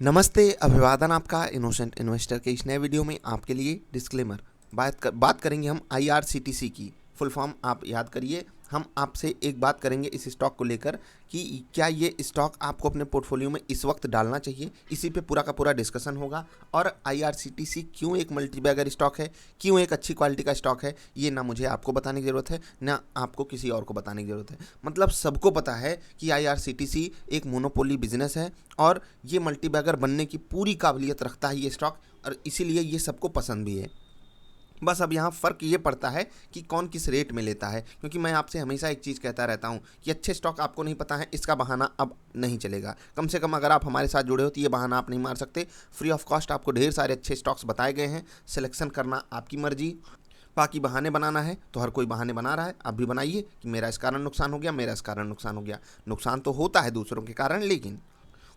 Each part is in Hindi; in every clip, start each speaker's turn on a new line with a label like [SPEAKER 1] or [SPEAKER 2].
[SPEAKER 1] नमस्ते, अभिवादन आपका इनोसेंट इन्वेस्टर के इस नए वीडियो में आपके लिए डिस्क्लेमर। बात करेंगे हम आईआरसीटीसी की। फुल फॉर्म आप याद करिए। हम आपसे एक बात करेंगे इस स्टॉक को लेकर कि क्या ये स्टॉक आपको अपने पोर्टफोलियो में इस वक्त डालना चाहिए। इसी पे पूरा का पूरा डिस्कशन होगा। और आईआरसीटीसी क्यों एक मल्टीबैगर स्टॉक है, क्यों एक अच्छी क्वालिटी का स्टॉक है, ये ना मुझे आपको बताने की ज़रूरत है ना आपको किसी और को बताने की ज़रूरत है। मतलब सबको पता है कि आईआरसीटीसी एक मोनोपोली बिजनेस है और ये मल्टीबैगर बनने की पूरी काबिलियत रखता है ये स्टॉक, और इसीलिए ये सबको पसंद भी है। बस अब यहाँ फ़र्क ये पड़ता है कि कौन किस रेट में लेता है, क्योंकि मैं आपसे हमेशा एक चीज़ कहता रहता हूँ कि अच्छे स्टॉक आपको नहीं पता है, इसका बहाना अब नहीं चलेगा। कम से कम अगर आप हमारे साथ जुड़े हो तो ये बहाना आप नहीं मार सकते। फ्री ऑफ कॉस्ट आपको ढेर सारे अच्छे स्टॉक्स बताए गए हैं, सिलेक्शन करना आपकी मर्जी। बाकी बहाने बनाना है तो हर कोई बहाने बना रहा है, आप भी बनाइए कि मेरा इस कारण नुकसान हो गया, मेरा इस कारण नुकसान हो गया। नुकसान तो होता है दूसरों के कारण, लेकिन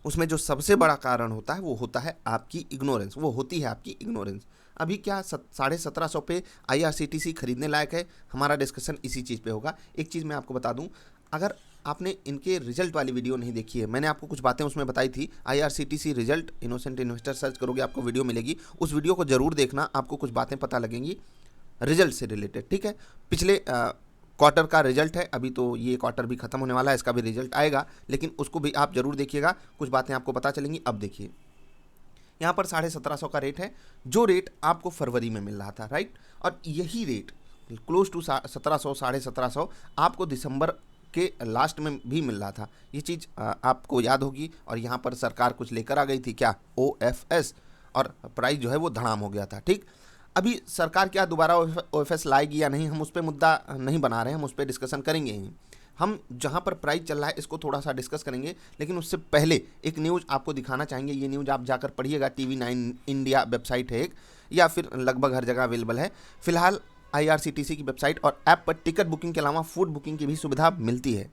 [SPEAKER 1] उसमें जो सबसे बड़ा कारण होता है वो होता है आपकी इग्नोरेंस, वो होती है आपकी इग्नोरेंस। अभी क्या 1750 पे आईआरसीटीसी खरीदने लायक है, हमारा डिस्कशन इसी चीज़ पे होगा। एक चीज़ मैं आपको बता दूं, अगर आपने इनके रिजल्ट वाली वीडियो नहीं देखी है, मैंने आपको कुछ बातें उसमें बताई थी। IRCTC result innocent investor search करोगे आपको वीडियो मिलेगी, उस वीडियो को जरूर देखना, आपको कुछ बातें पता लगेंगी रिजल्ट से रिलेटेड। ठीक है, पिछले क्वार्टर का रिजल्ट है, अभी तो ये क्वार्टर भी खत्म होने वाला है, इसका भी रिजल्ट आएगा, लेकिन उसको भी आप जरूर देखिएगा, कुछ बातें आपको पता चलेंगी। अब देखिए, यहाँ पर 1750 का रेट है, जो रेट आपको फरवरी में मिल रहा था, राइट। और यही रेट क्लोज टू 1700 1750 आपको दिसंबर के लास्ट में भी मिल रहा था। ये चीज़ आपको याद होगी। और यहाँ पर सरकार कुछ लेकर आ गई थी, क्या, ओएफएस, और प्राइस जो है वो धड़ाम हो गया था। ठीक, अभी सरकार क्या दोबारा ओएफएस लाएगी या नहीं, हम उस पर मुद्दा नहीं बना रहे हैं, हम उस पर डिस्कशन करेंगे ही। हम जहां पर प्राइस चल रहा है इसको थोड़ा सा डिस्कस करेंगे, लेकिन उससे पहले एक न्यूज़ आपको दिखाना चाहेंगे। ये न्यूज़ आप जाकर पढ़िएगा, TV9 इंडिया वेबसाइट है एक, या फिर लगभग हर जगह अवेलेबल है। फिलहाल आईआरसीटीसी की वेबसाइट और ऐप पर टिकट बुकिंग के अलावा फूड बुकिंग की भी सुविधा मिलती है।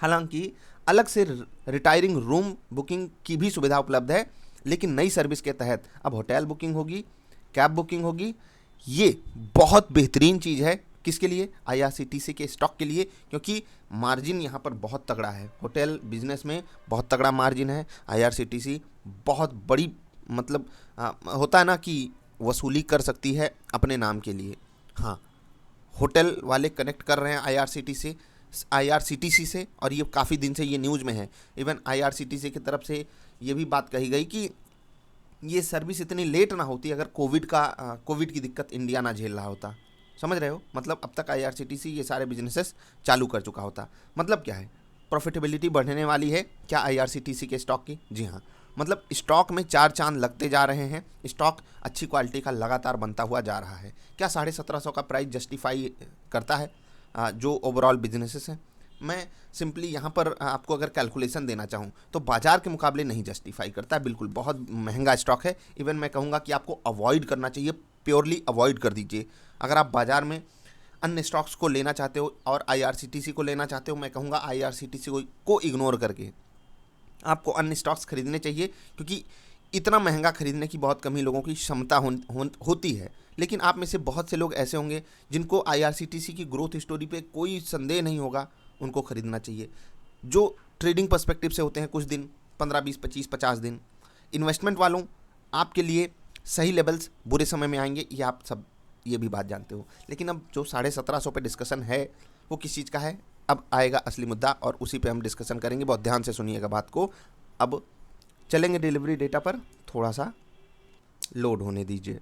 [SPEAKER 1] हालांकि अलग से रिटायरिंग रूम बुकिंग की भी सुविधा उपलब्ध है, लेकिन नई सर्विस के तहत अब होटल बुकिंग होगी, कैब बुकिंग होगी। ये बहुत बेहतरीन चीज़ है, किसके लिए, आईआरसीटीसी के स्टॉक के लिए, क्योंकि मार्जिन यहाँ पर बहुत तगड़ा है। होटल बिजनेस में बहुत तगड़ा मार्जिन है। आईआरसीटीसी बहुत बड़ी, मतलब होता है ना कि वसूली कर सकती है अपने नाम के लिए। हाँ, होटल वाले कनेक्ट कर रहे हैं आईआरसीटीसी से, और ये काफ़ी दिन से ये न्यूज़ में है। इवन आईआरसीटीसी की तरफ से ये भी बात कही गई कि ये सर्विस इतनी लेट ना होती अगर कोविड की दिक्कत इंडिया ना झेल रहा होता। समझ रहे हो, मतलब अब तक आईआरसीटीसी ये सारे बिजनेसेस चालू कर चुका होता। मतलब क्या है, प्रॉफिटेबिलिटी बढ़ने वाली है क्या आईआरसीटीसी के स्टॉक की। जी हाँ, मतलब स्टॉक में चार चांद लगते जा रहे हैं, स्टॉक अच्छी क्वालिटी का लगातार बनता हुआ जा रहा है। क्या 1750 का प्राइस जस्टिफाई करता है जो ओवरऑल बिजनेसेस हैं। मैं सिंपली यहाँ पर आपको अगर कैलकुलेशन देना चाहूँ तो बाज़ार के मुकाबले नहीं जस्टिफाई करता है, बिल्कुल बहुत महंगा स्टॉक है। इवन मैं कहूँगा कि आपको अवॉइड करना चाहिए, प्योरली अवॉइड कर दीजिए। अगर आप बाज़ार में अन्य स्टॉक्स को लेना चाहते हो और आईआरसीटीसी को लेना चाहते हो, मैं कहूँगा आईआरसीटीसी को इग्नोर करके आपको अन्य स्टॉक्स खरीदने चाहिए, क्योंकि इतना महंगा खरीदने की बहुत कम ही लोगों की क्षमता होती है। लेकिन आप में से बहुत से लोग ऐसे होंगे जिनको आईआरसीटीसी की ग्रोथ स्टोरी पे कोई संदेह नहीं होगा, उनको खरीदना चाहिए। जो ट्रेडिंग पर्सपेक्टिव से होते हैं कुछ दिन, 15 20 25 50 दिन। इन्वेस्टमेंट वालों, आपके लिए सही लेवल्स बुरे समय में आएंगे, ये आप सब ये भी बात जानते हो। लेकिन अब जो 1750 पे डिस्कशन है वो किस चीज़ का है, अब आएगा असली मुद्दा और उसी पे हम डिस्कशन करेंगे। बहुत ध्यान से सुनिएगा बात को। अब चलेंगे डिलीवरी डेटा पर, थोड़ा सा लोड होने दीजिए।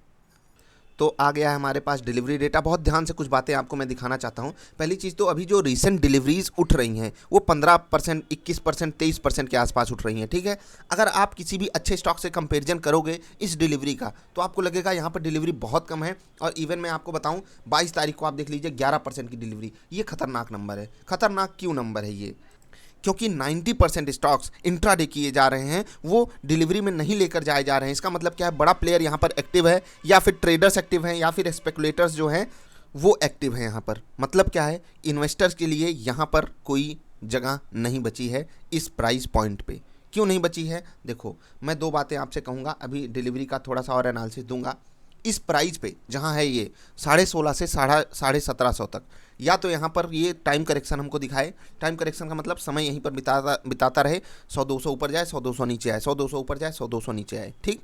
[SPEAKER 1] तो आ गया है हमारे पास डिलीवरी डेटा। बहुत ध्यान से कुछ बातें आपको मैं दिखाना चाहता हूँ। पहली चीज़ तो अभी जो रीसेंट डिलीवरीज उठ रही हैं वो 15%, 21%, 23% के आसपास उठ रही हैं। ठीक है, अगर आप किसी भी अच्छे स्टॉक से कंपैरिजन करोगे इस डिलीवरी का तो आपको लगेगा यहाँ पर डिलीवरी बहुत कम है। और इवन मैं आपको बताऊँ, 22 तारीख को आप देख लीजिए 11% की डिलीवरी। ये खतरनाक नंबर है। खतरनाक क्यों नंबर है ये, क्योंकि 90% स्टॉक्स इंट्राडे किए जा रहे हैं, वो डिलीवरी में नहीं लेकर जाए जा रहे हैं। इसका मतलब क्या है, बड़ा प्लेयर यहाँ पर एक्टिव है, या फिर ट्रेडर्स एक्टिव हैं, या फिर स्पेकुलेटर्स जो हैं वो एक्टिव हैं यहाँ पर। मतलब क्या है, इन्वेस्टर्स के लिए यहाँ पर कोई जगह नहीं बची है इस प्राइस पॉइंट पे। क्यों नहीं बची है, देखो मैं दो बातें आपसे कहूँगा, अभी डिलीवरी का थोड़ा सा और एनालिसिस दूंगा। इस प्राइस पे जहाँ है ये 16.5 से 17.5 तक, या तो यहाँ पर ये टाइम करेक्शन हमको दिखाए। टाइम करेक्शन का मतलब समय यहीं पर बिताता रहे, 100-200 ऊपर जाए, 100-200 नीचे आए, 100-200 ऊपर जाए, 100-200 नीचे आए। ठीक,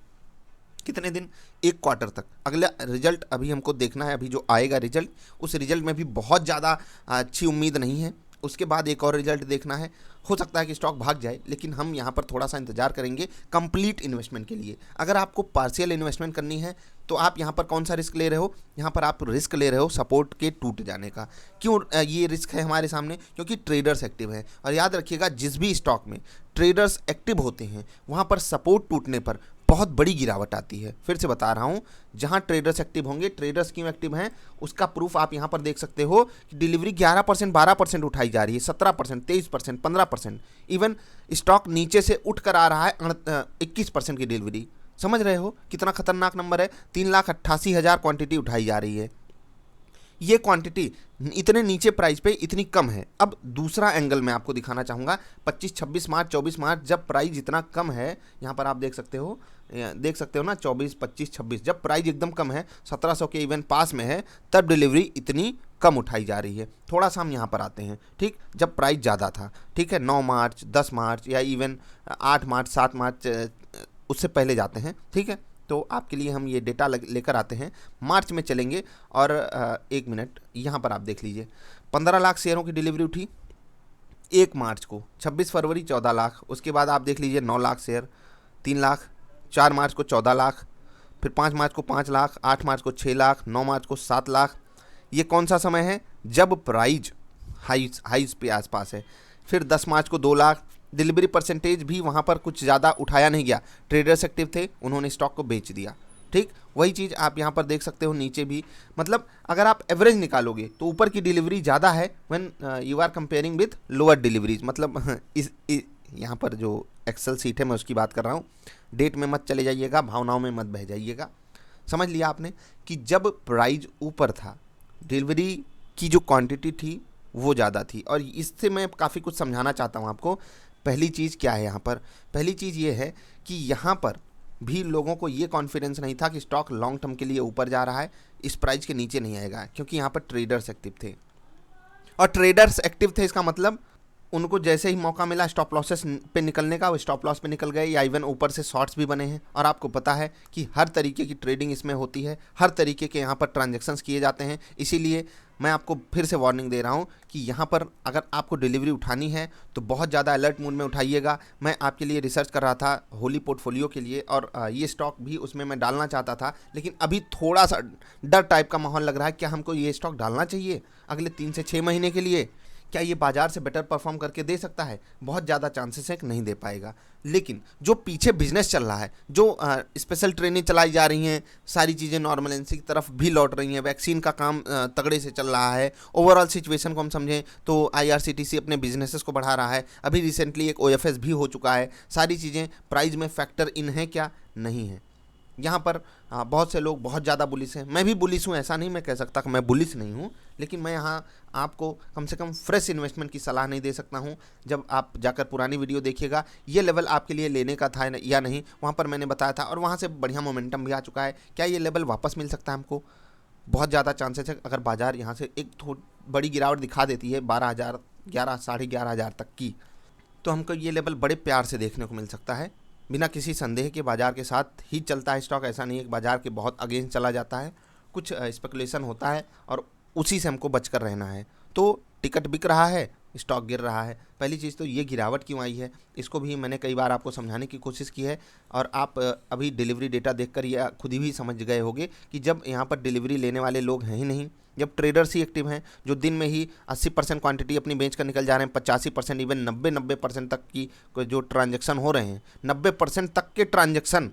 [SPEAKER 1] कितने दिन? एक क्वार्टर तक। अगला रिजल्ट अभी हमको देखना है, अभी जो आएगा रिजल्ट, उस रिजल्ट में भी बहुत ज़्यादा अच्छी उम्मीद नहीं है। उसके बाद एक और रिजल्ट देखना है, हो सकता है कि स्टॉक भाग जाए, लेकिन हम यहाँ पर थोड़ा सा इंतजार करेंगे कंप्लीट इन्वेस्टमेंट के लिए। अगर आपको पार्शियल इन्वेस्टमेंट करनी है तो आप यहाँ पर कौन सा रिस्क ले रहे हो? यहाँ पर आप रिस्क ले रहे हो सपोर्ट के टूट जाने का। क्यों ये रिस्क है हमारे सामने? क्योंकि ट्रेडर्स एक्टिव हैं, और याद रखिएगा जिस भी स्टॉक में ट्रेडर्स एक्टिव होते हैं वहाँ पर सपोर्ट टूटने पर बहुत बड़ी गिरावट आती है। फिर से बता रहा हूँ, जहाँ ट्रेडर्स एक्टिव होंगे, ट्रेडर्स क्यों एक्टिव हैं उसका प्रूफ आप यहाँ पर देख सकते हो कि डिलीवरी 11%, 12% उठाई जा रही है, 17%, 23%, 15%, इवन स्टॉक नीचे से उठ कर आ रहा है 21% की डिलीवरी। समझ रहे हो कितना खतरनाक नंबर है? 3,88,000 क्वांटिटी उठाई जा रही है। ये क्वांटिटी इतने नीचे प्राइस पे इतनी कम है। अब दूसरा एंगल मैं आपको दिखाना चाहूँगा, 25, 26 मार्च, 24 मार्च, जब प्राइस इतना कम है, यहाँ पर आप देख सकते हो ना, 24, 25, 26, जब प्राइस एकदम कम है, 1700 के इवन पास में है, तब डिलीवरी इतनी कम उठाई जा रही है। थोड़ा सा हम यहाँ पर आते हैं, ठीक, जब प्राइस ज़्यादा था, ठीक है, 9 मार्च, 10 मार्च या इवन 8 मार्च, 7 मार्च, उससे पहले जाते हैं, ठीक है। तो आपके लिए हम ये डेटा लेकर आते हैं, मार्च में चलेंगे, और 1 मिनट यहाँ पर आप देख लीजिए, 15 लाख शेयरों की डिलीवरी उठी 1 मार्च को, 26 फरवरी 14 लाख, उसके बाद आप देख लीजिए 9 लाख शेयर, 3 लाख, 4 मार्च को 14 लाख, फिर 5 मार्च को 5 लाख, 8 मार्च को 6 लाख, 9 मार्च को 7 लाख। ये कौन सा समय है? जब प्राइज हाइज पे आसपास है। फिर 10 मार्च को 2 लाख। डिलीवरी परसेंटेज भी वहाँ पर कुछ ज़्यादा उठाया नहीं गया, ट्रेडर्स एक्टिव थे, उन्होंने स्टॉक को बेच दिया। ठीक, वही चीज़ आप यहाँ पर देख सकते हो नीचे भी। मतलब अगर आप एवरेज निकालोगे तो ऊपर की डिलीवरी ज़्यादा है when you are comparing with lower deliveries. मतलब यहाँ पर जो एक्सेल सीट है मैं उसकी बात कर रहा हूँ। डेट में मत चले जाइएगा, भावनाओं में मत बह जाइएगा। समझ लिया आपने कि जब प्राइस ऊपर था, डिलीवरी की जो क्वांटिटी थी वो ज़्यादा थी। और इससे मैं काफ़ी कुछ समझाना चाहता हूँ आपको। पहली चीज़ क्या है यहाँ पर? पहली चीज़ ये है कि यहाँ पर भी लोगों को ये कॉन्फिडेंस नहीं था कि स्टॉक लॉन्ग टर्म के लिए ऊपर जा रहा है, इस प्राइस के नीचे नहीं आएगा, क्योंकि यहाँ पर ट्रेडर्स एक्टिव थे। और ट्रेडर्स एक्टिव थे इसका मतलब उनको जैसे ही मौका मिला स्टॉप लॉसेस पे निकलने का, वो स्टॉप लॉस पे निकल गए, या इवन ऊपर से शॉर्ट्स भी बने हैं। और आपको पता है कि हर तरीके की ट्रेडिंग इसमें होती है, हर तरीके के यहाँ पर ट्रांजैक्शंस किए जाते हैं। इसीलिए मैं आपको फिर से वार्निंग दे रहा हूँ कि यहाँ पर अगर आपको डिलीवरी उठानी है तो बहुत ज़्यादा अलर्ट मोड में उठाइएगा। मैं आपके लिए रिसर्च कर रहा था होली पोर्टफोलियो के लिए, और ये स्टॉक भी उसमें मैं डालना चाहता था, लेकिन अभी थोड़ा सा डर टाइप का माहौल लग रहा है। क्या हमको ये स्टॉक डालना चाहिए अगले 3 से 6 महीने के लिए? क्या ये बाजार से बेटर परफॉर्म करके दे सकता है? बहुत ज़्यादा चांसेस है कि नहीं दे पाएगा। लेकिन जो पीछे बिजनेस चल रहा है, जो स्पेशल ट्रेनें चलाई जा रही हैं, सारी चीज़ें नॉर्मलेंसी की तरफ भी लौट रही हैं, वैक्सीन का काम तगड़े से चल रहा है, ओवरऑल सिचुएशन को हम समझें तो IRCTC अपने बिजनेसेस को बढ़ा रहा है, अभी रिसेंटली एक OFS भी हो चुका है। सारी चीज़ें प्राइस में फैक्टर इन है क्या? नहीं है। यहाँ पर बहुत से लोग बहुत ज़्यादा बुलिश हैं, मैं भी बुलिश हूँ, ऐसा नहीं मैं कह सकता कि मैं बुलिश नहीं हूँ, लेकिन मैं यहाँ आपको कम से कम फ्रेश इन्वेस्टमेंट की सलाह नहीं दे सकता हूँ। जब आप जाकर पुरानी वीडियो देखिएगा, ये लेवल आपके लिए लेने का था या नहीं, वहाँ पर मैंने बताया था, और वहाँ से बढ़िया मोमेंटम भी आ चुका है। क्या ये लेवल वापस मिल सकता है हमको? बहुत ज़्यादा चांसेस है। अगर बाजार यहाँ से एक बड़ी गिरावट दिखा देती है 12,000, 11, 11,500 तक की, तो हमको ये लेवल बड़े प्यार से देखने को मिल सकता है। बिना किसी संदेह के बाजार के साथ ही चलता है स्टॉक, ऐसा नहीं है कि बाजार के बहुत अगेंस्ट चला जाता है। कुछ स्पेकुलेशन होता है और उसी से हमको बचकर रहना है। तो टिकट बिक रहा है, स्टॉक गिर रहा है। पहली चीज़ तो ये गिरावट क्यों आई है, इसको भी मैंने कई बार आपको समझाने की कोशिश की है, और आप अभी डिलीवरी डेटा देखकर ये खुद ही समझ गए होंगे कि जब यहाँ पर डिलीवरी लेने वाले लोग हैं ही नहीं, जब ट्रेडर्स ही एक्टिव हैं, जो दिन में ही 80% क्वांटिटी अपनी बेच कर निकल जा रहे हैं, 85%, इवन 90% तक की जो ट्रांजैक्शन हो रहे हैं, 90% तक के ट्रांजैक्शन,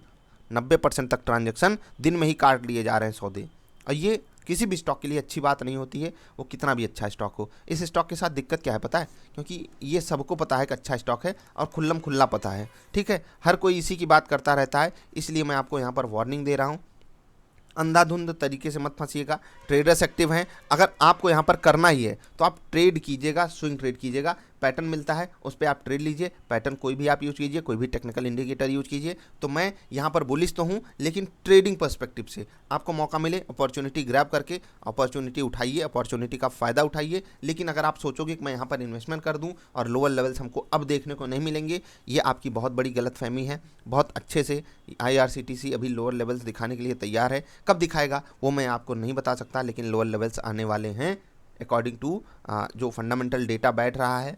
[SPEAKER 1] 90% तक ट्रांजैक्शन दिन में ही काट लिए जा रहे हैं सौदे। और ये किसी भी स्टॉक के लिए अच्छी बात नहीं होती है, वो कितना भी अच्छा स्टॉक हो। इस स्टॉक के साथ दिक्कत क्या है पता है? क्योंकि ये सबको पता है कि अच्छा स्टॉक है और खुल्लम खुल्ला पता है, ठीक है, हर कोई इसी की बात करता रहता है। इसलिए मैं आपको यहाँ पर वार्निंग दे रहा हूँ, अंधाधुंध तरीके से मत फंसिएगा। ट्रेडर्स एक्टिव हैं, अगर आपको यहाँ पर करना ही है तो आप ट्रेड कीजिएगा, स्विंग ट्रेड कीजिएगा, पैटर्न मिलता है उस पर आप ट्रेड लीजिए। पैटर्न कोई भी आप यूज़ कीजिए, कोई भी टेक्निकल इंडिकेटर यूज़ कीजिए। तो मैं यहाँ पर बुलिश तो हूँ, लेकिन ट्रेडिंग पर्सपेक्टिव से आपको मौका मिले, अपॉर्चुनिटी ग्रैब करके अपॉर्चुनिटी उठाइए, अपॉर्चुनिटी का फ़ायदा उठाइए। लेकिन अगर आप सोचोगे कि मैं यहाँ पर इन्वेस्टमेंट कर दूँ और लोअर लेवल्स हमको अब देखने को नहीं मिलेंगे, ये आपकी बहुत बड़ी गलतफहमी है। बहुत अच्छे से IRCTC अभी लोअर लेवल्स दिखाने के लिए तैयार है। कब दिखाएगा वो मैं आपको नहीं बता सकता, लेकिन लोअर लेवल्स आने वाले हैं अकॉर्डिंग टू जो फंडामेंटल डेटा बैठ रहा है।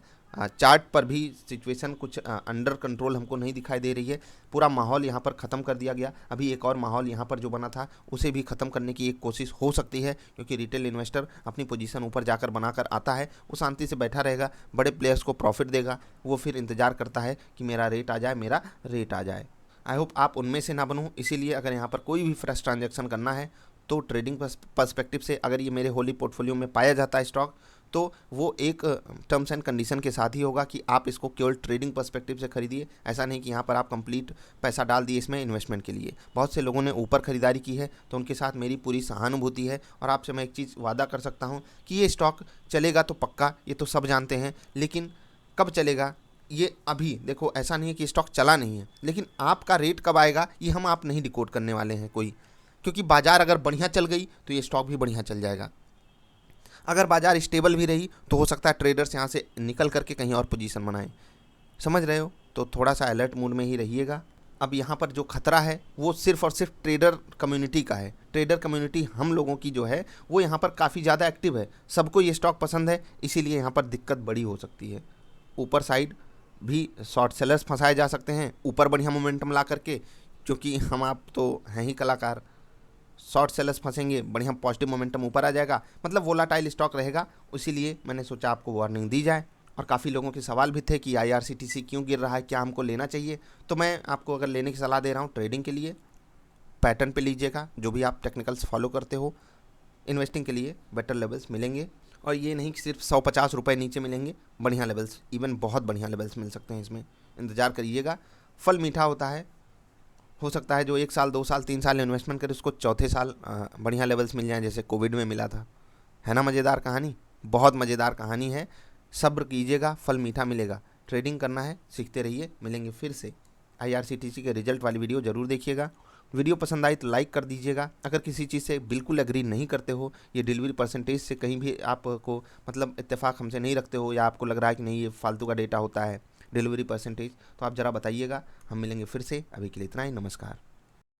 [SPEAKER 1] चार्ट पर भी सिचुएशन कुछ अंडर कंट्रोल हमको नहीं दिखाई दे रही है। पूरा माहौल यहाँ पर ख़त्म कर दिया गया। अभी एक और माहौल यहाँ पर जो बना था उसे भी ख़त्म करने की एक कोशिश हो सकती है, क्योंकि रिटेल इन्वेस्टर अपनी पोजीशन ऊपर जाकर बनाकर आता है, वो शांति से बैठा रहेगा, बड़े प्लेयर्स को प्रॉफिट देगा, वो फिर इंतज़ार करता है कि मेरा रेट आ जाए, मेरा रेट आ जाए। आई होप आप उनमें से ना बनो। इसीलिए अगर यहाँ पर कोई भी फ्रेश ट्रांजैक्शन करना है तो ट्रेडिंग पर्सपेक्टिव से अगर ये मेरे होली पोर्टफोलियो में पाया जाता है स्टॉक, तो वो एक टर्म्स एंड कंडीशन के साथ ही होगा कि आप इसको केवल ट्रेडिंग पर्सपेक्टिव से खरीदिए। ऐसा नहीं कि यहाँ पर आप कंप्लीट पैसा डाल दिए इसमें इन्वेस्टमेंट के लिए। बहुत से लोगों ने ऊपर खरीदारी की है, तो उनके साथ मेरी पूरी सहानुभूति है। और आपसे मैं एक चीज़ वादा कर सकता हूँ कि ये स्टॉक चलेगा तो पक्का, ये तो सब जानते हैं, लेकिन कब चलेगा ये अभी देखो। ऐसा नहीं है कि स्टॉक चला नहीं है, लेकिन आपका रेट कब आएगा ये आप नहीं डिकोड करने वाले हैं कोई, क्योंकि बाज़ार अगर बढ़िया चल गई तो ये स्टॉक भी बढ़िया चल जाएगा। अगर बाज़ार स्टेबल भी रही तो हो सकता है ट्रेडर्स यहाँ से निकल करके कहीं और पोजीशन बनाएं। समझ रहे हो? तो थोड़ा सा अलर्ट मूड में ही रहिएगा। अब यहाँ पर जो खतरा है वो सिर्फ और सिर्फ ट्रेडर कम्युनिटी का है। ट्रेडर कम्युनिटी हम लोगों की जो है वो यहाँ पर काफ़ी ज़्यादा एक्टिव है, सबको ये स्टॉक पसंद है, इसीलिए यहाँ पर दिक्कत बड़ी हो सकती है। ऊपर साइड भी शॉर्ट सेलर्स फंसाए जा सकते हैं ऊपर बढ़िया मोमेंटम ला करके, क्योंकि हम आप तो हैं ही कलाकार। शॉर्ट सेलर्स फंसेंगे, बढ़िया पॉजिटिव मोमेंटम ऊपर आ जाएगा, मतलब वोलाटाइल स्टॉक रहेगा। इसीलिए मैंने सोचा आपको वार्निंग दी जाए। और काफ़ी लोगों के सवाल भी थे कि IRCTC क्यों गिर रहा है, क्या हमको लेना चाहिए। तो मैं आपको अगर लेने की सलाह दे रहा हूँ ट्रेडिंग के लिए पैटर्न पे लीजिएगा, जो भी आप टेक्निकल्स फॉलो करते हो। इन्वेस्टिंग के लिए बेटर लेवल्स मिलेंगे, और ये नहीं कि सिर्फ 150 रुपये नीचे मिलेंगे, बढ़िया लेवल्स, इवन बहुत बढ़िया लेवल्स मिल सकते हैं। इसमें इंतज़ार करिएगा। फल मीठा होता है, हो सकता है जो 1 साल 2 साल 3 साल इन्वेस्टमेंट करे उसको चौथे साल बढ़िया लेवल्स मिल जाएं, जैसे कोविड में मिला था। है ना मज़ेदार कहानी? बहुत मज़ेदार कहानी है। सब्र कीजिएगा, फल मीठा मिलेगा। ट्रेडिंग करना है, सीखते रहिए। मिलेंगे फिर से। IRCTC के रिजल्ट वाली वीडियो ज़रूर देखिएगा। वीडियो पसंद आई तो लाइक कर दीजिएगा। अगर किसी चीज़ से बिल्कुल एग्री नहीं करते हो, ये डिलीवरी परसेंटेज से कहीं भी आपको मतलब इत्तेफाक हमसे नहीं रखते हो, या आपको लग रहा है कि नहीं ये फालतू का डेटा होता है डिलीवरी परसेंटेज, तो आप ज़रा बताइएगा। हम मिलेंगे फिर से। अभी के लिए इतना ही। नमस्कार।